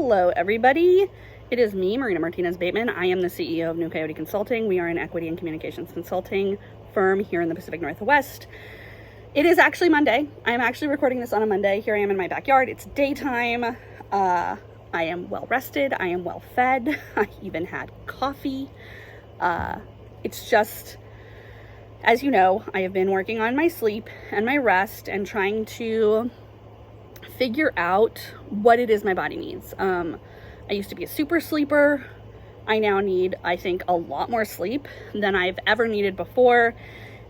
Hello, everybody. It is me, Martinez-Bateman. I am the CEO of New Coyote Consulting. We are an equity and communications consulting firm here in the Pacific Northwest. It is actually Monday. I'm actually recording this on a Monday. Here I am in my backyard. It's daytime. I am well rested. I am well fed. I even had coffee. It's just, as you know, I have been working on my sleep and my rest and trying to figure out what it is my body needs. I used to be a super sleeper. I now need, I think, a lot more sleep than I've ever needed before.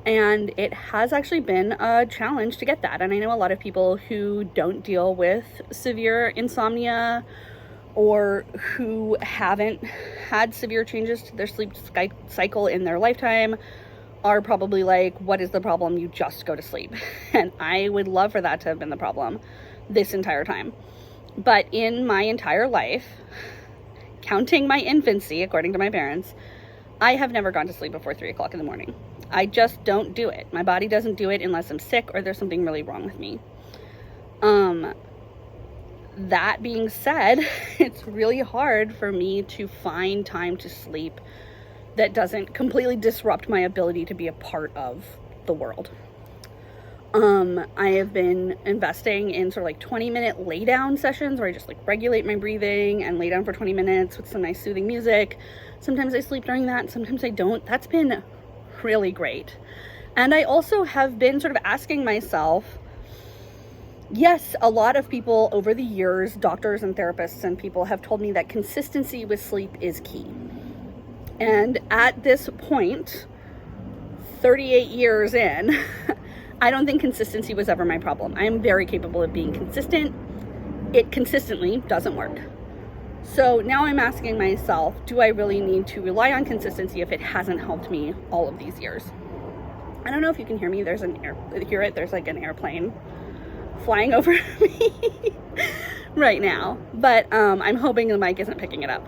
And it has actually been a challenge to get that. And I know a lot of people who don't deal with severe insomnia or who haven't had severe changes to their sleep cycle in their lifetime are probably like, what is the problem? You just go to sleep. And I would love for that to have been the problem this entire time. But in my entire life, counting my infancy, according to my parents, I have never gone to sleep before 3 o'clock in the morning. I just don't do it. My body doesn't do it unless I'm sick or there's something really wrong with me. That being said, it's really hard for me to find time to sleep that doesn't completely disrupt my ability to be a part of the world. I have been investing in sort of like 20-minute lay down sessions where I just like regulate my breathing and lay down for 20 minutes with some nice soothing music. Sometimes I sleep during that, sometimes I don't. That's been really great. And I also have been sort of asking myself, yes, a lot of people over the years, doctors and therapists and people have told me that consistency with sleep is key. And at this point, 38 years in, I don't think consistency was ever my problem. I am very capable of being consistent. It consistently doesn't work. So now I'm asking myself, do I really need to rely on consistency if it hasn't helped me all of these years? I don't know if you can hear me. There's there's like an airplane flying over me right now. But I'm hoping the mic isn't picking it up.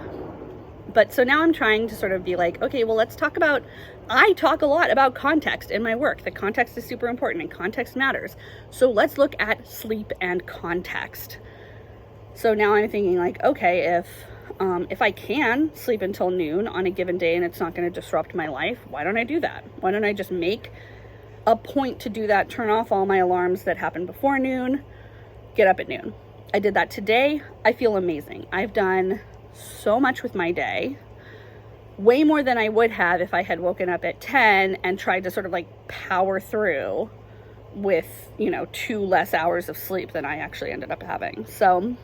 But so now I'm trying to sort of be like, okay, well, I talk a lot about context in my work. The context is super important and context matters. So let's look at sleep and context. So now I'm thinking like, okay, if I can sleep until noon on a given day and it's not going to disrupt my life, why don't I do that? Why don't I just make a point to do that, turn off all my alarms that happen before noon, get up at noon. I did that today. I feel amazing. I've done so much with my day, way more than I would have if I had woken up at 10 and tried to sort of like power through with, 2 less hours of sleep than I actually ended up having. So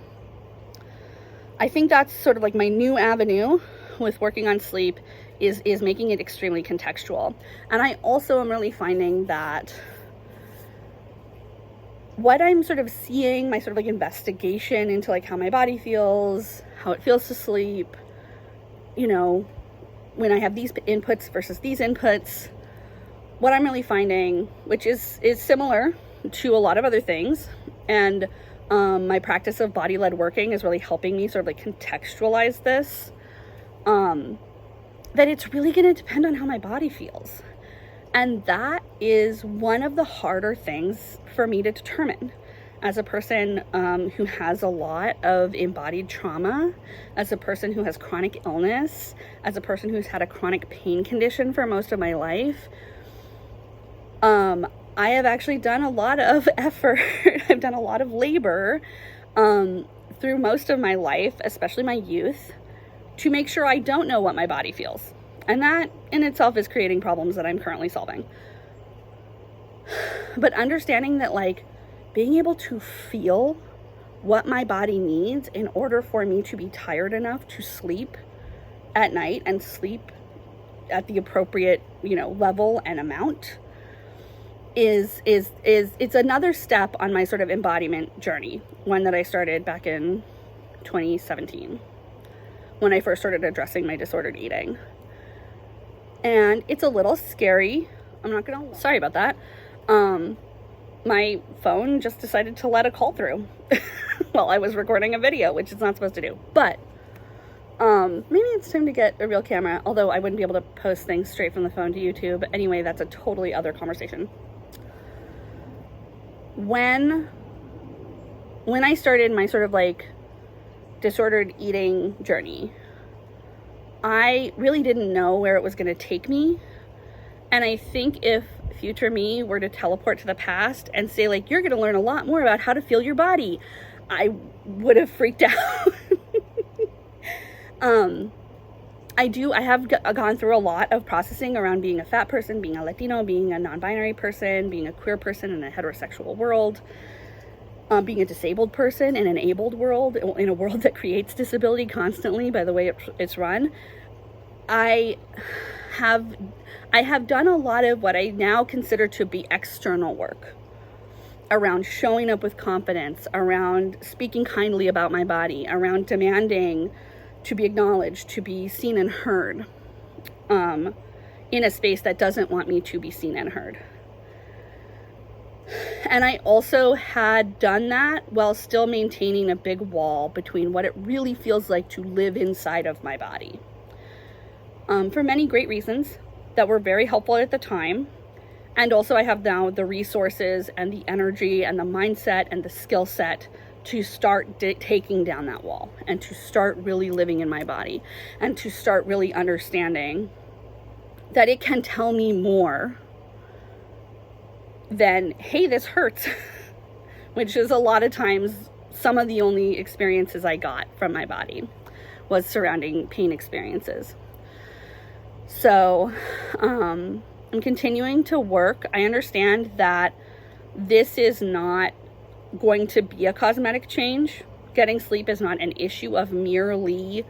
I think that's sort of like my new avenue with working on sleep is making it extremely contextual. And I also am really finding that what I'm sort of seeing, my sort of like investigation into like how my body feels, how it feels to sleep, when I have these inputs versus these inputs, what I'm really finding, which is similar to a lot of other things, and my practice of body-led working is really helping me sort of like contextualize this, that it's really going to depend on how my body feels. And that is one of the harder things for me to determine as a person who has a lot of embodied trauma, as a person who has chronic illness, as a person who's had a chronic pain condition for most of my life. I have actually done a lot of effort. I've done a lot of labor through most of my life, especially my youth, to make sure I don't know what my body feels. And that in itself is creating problems that I'm currently solving. But understanding that like being able to feel what my body needs in order for me to be tired enough to sleep at night and sleep at the appropriate, level and amount is it's another step on my sort of embodiment journey, one that I started back in 2017 when I first started addressing my disordered eating. And it's a little scary. Sorry about that. My phone just decided to let a call through while I was recording a video, which it's not supposed to do. But maybe it's time to get a real camera, although I wouldn't be able to post things straight from the phone to YouTube. Anyway, that's a totally other conversation. When I started my sort of like disordered eating journey, I really didn't know where it was going to take me. And I think if future me were to teleport to the past and say, like, you're going to learn a lot more about how to feel your body, I would have freaked out. I have gone through a lot of processing around being a fat person, being a Latino, being a non-binary person, being a queer person in a heterosexual world, being a disabled person in an abled world, in a world that creates disability constantly by the way it's run. I have done a lot of what I now consider to be external work around showing up with confidence, around speaking kindly about my body, around demanding to be acknowledged, to be seen and heard, in a space that doesn't want me to be seen and heard. And I also had done that while still maintaining a big wall between what it really feels like to live inside of my body. For many great reasons that were very helpful at the time. And also I have now the resources and the energy and the mindset and the skill set to start taking down that wall and to start really living in my body and to start really understanding that it can tell me more than, hey, this hurts, which is a lot of times some of the only experiences I got from my body was surrounding pain experiences. So I'm continuing to work. I understand that this is not going to be a cosmetic change. Getting sleep is not an issue of merely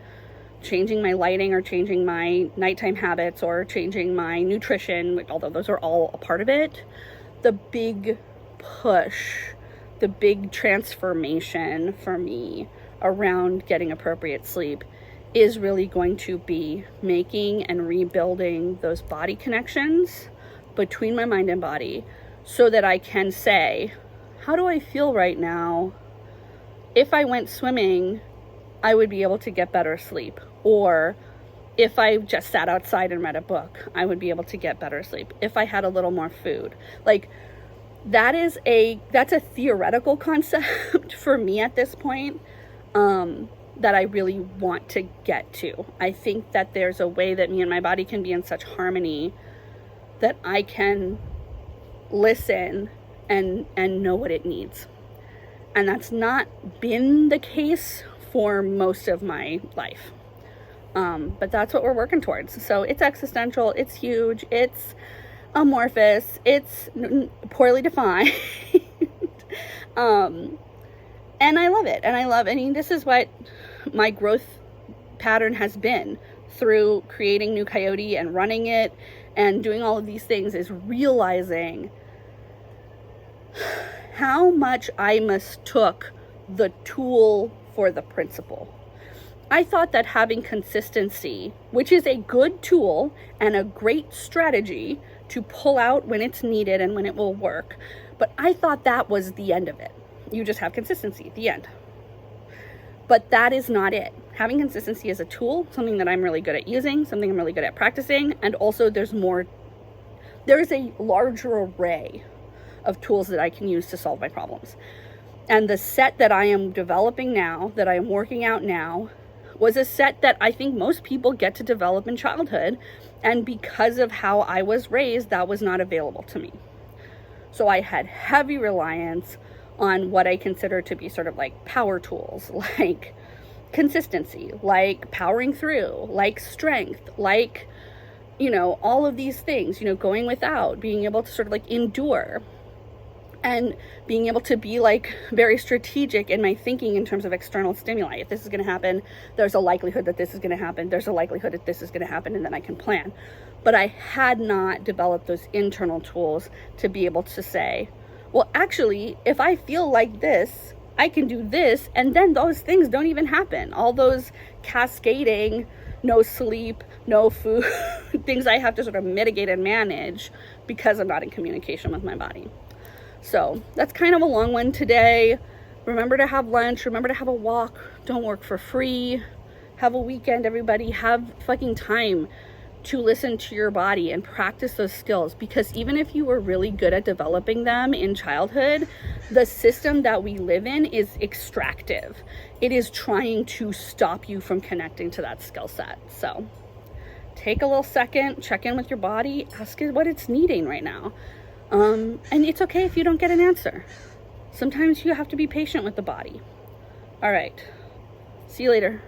changing my lighting or changing my nighttime habits or changing my nutrition, although those are all a part of it. The big push, the big transformation for me around getting appropriate sleep is really going to be making and rebuilding those body connections between my mind and body so that I can say, how do I feel right now? If I went swimming, I would be able to get better sleep. Or if I just sat outside and read a book, I would be able to get better sleep. If I had a little more food. Like, that's a theoretical concept for me at this point, that I really want to get to. I think that there's a way that me and my body can be in such harmony that I can listen and know what it needs. And that's not been the case for most of my life. But that's what we're working towards. So it's existential, it's huge, it's amorphous, it's poorly defined. And I love it. I mean, this is what my growth pattern has been through creating New Coyote and running it and doing all of these things, is realizing how much I mistook the tool for the principle. I thought that having consistency, which is a good tool and a great strategy to pull out when it's needed and when it will work, but I thought that was the end of it. You just have consistency at the end. But that is not it. Having consistency is a tool, something that I'm really good at using, something I'm really good at practicing, and also there's a larger array of tools that I can use to solve my problems. And the set that I am developing now, that I am working out now, was a set that I think most people get to develop in childhood, and because of how I was raised, that was not available to me. So I had heavy reliance on what I consider to be sort of like power tools, like consistency, like powering through, like strength, like, all of these things, going without, being able to sort of like endure, and being able to be like very strategic in my thinking in terms of external stimuli. If this is going to happen, there's a likelihood that this is going to happen. There's a likelihood that this is going to happen, and then I can plan. But I had not developed those internal tools to be able to say, well, actually, if I feel like this, I can do this, and then those things don't even happen. All those cascading, no sleep, no food, things I have to sort of mitigate and manage because I'm not in communication with my body. So that's kind of a long one today. Remember to have lunch. Remember to have a walk. Don't work for free. Have a weekend, everybody. Have fucking time to listen to your body and practice those skills, because even if you were really good at developing them in childhood, the system that we live in is extractive. It is trying to stop you from connecting to that skill set. So take a little second, check in with your body, ask it what it's needing right now. And it's okay if you don't get an answer. Sometimes you have to be patient with the body. All right, see you later.